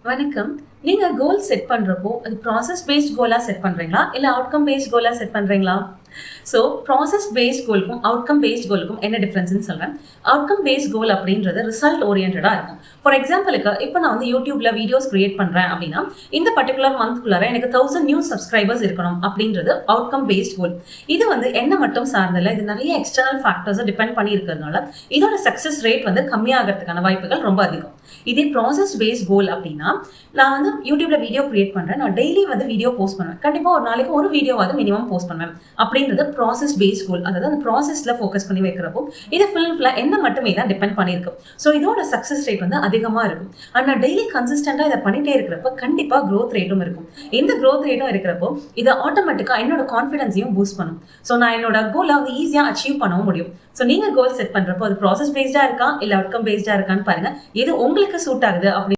வணக்கம். நீங்க goal set பண்றப்போ, அது ப்ராசஸ் பேஸ்ட் கோலா செட் பண்றீங்களா? இல்ல அவுட்கம் பேஸ்ட் கோலா செட் பண்றீங்களா? ஸோ ப்ராசஸ் பேஸ்ட் கோலுக்கும், அவுட்கம் பேஸ்ட் கோலுக்கும் என்ன டிஃபரன்ஸ்ன்னு சொல்றேன். அவுட்கம் பேஸ்ட் கோல் அப்படின்றது ரிசல்ட் ஓரியன்டடா இருக்கும். ஃபார் எக்ஸாம்பிளுக்கு இப்ப நான் வந்து YouTubeல வீடியோஸ் கிரியேட் பண்றேன் அப்படின்னா, இந்த பர்ட்டிகுலர் மந்த்குள்ளார எனக்கு 1000 நியூ சப்ஸ்கிரைபர்ஸ் இருக்கணும் அப்படின்றது அவுட்கம் பேஸ்ட் கோல். இது வந்து என்ன மட்டும் சார்ந்தில்ல, இது நிறைய எக்ஸ்டர்னல் ஃபேக்டர்ஸை டிபெண்ட் பண்ணி இருக்கிறதுனால, இதோட சக்சஸ் ரேட் வந்து கம்மியாகிறதுக்கான வாய்ப்புகள் ரொம்ப அதிகம். இதே ப்ராசஸ் பேஸ்ட் கோல் அப்படின்னா, நான் வந்து YouTubeல வீடியோ கிரியேட் பண்றேன். நான் டெய்லி வந்து வீடியோ போஸ்ட் பண்ணுவேன். கண்டிப்பா ஒரு நாளைக்கு ஒரு வீடியோவாவது மினிமம் போஸ்ட் பண்ணுவேன். அப்படின்றது ப்ராசஸ் பேஸ்ட் கோல். அதாவது அந்த ப்ராசஸ்ல ஃபோக்கஸ் பண்ணி வைக்கிறப்போ, இது ஃபுல்லா என்ன மட்டுமே தான் டிபெண்ட் பண்ணியிருக்கு. ஸோ இதோட சக்சஸ் ரேட் வந்து அதிகமா இருக்கும். ஆனா டெய்லி கன்சிஸ்டன்டா இதை பண்ணிட்டே இருக்கிறப்ப கண்டிப்பா growth ரேட்டும் இருக்கும். இந்த growth ரேட்டும் இருக்கிறப்போ, இது ஆட்டோமேட்டிக்கா என்னோட கான்ஃபிடன்ஸையும் பூஸ்ட் பண்ணும். ஸோ நான் என்னோட கோலை வந்து ஈஸியா அச்சீவ் பண்ணவும் முடியும். ஸோ நீங்க கோல் செட் பண்றப்போ அது ப்ராசஸ் பேஸ்டா இருக்கா இல்ல அவுட்கம் பேஸ்டா இருக்கான்னு பாருங்க. இது உங்களுக்கு சூட் ஆகுது அப்படி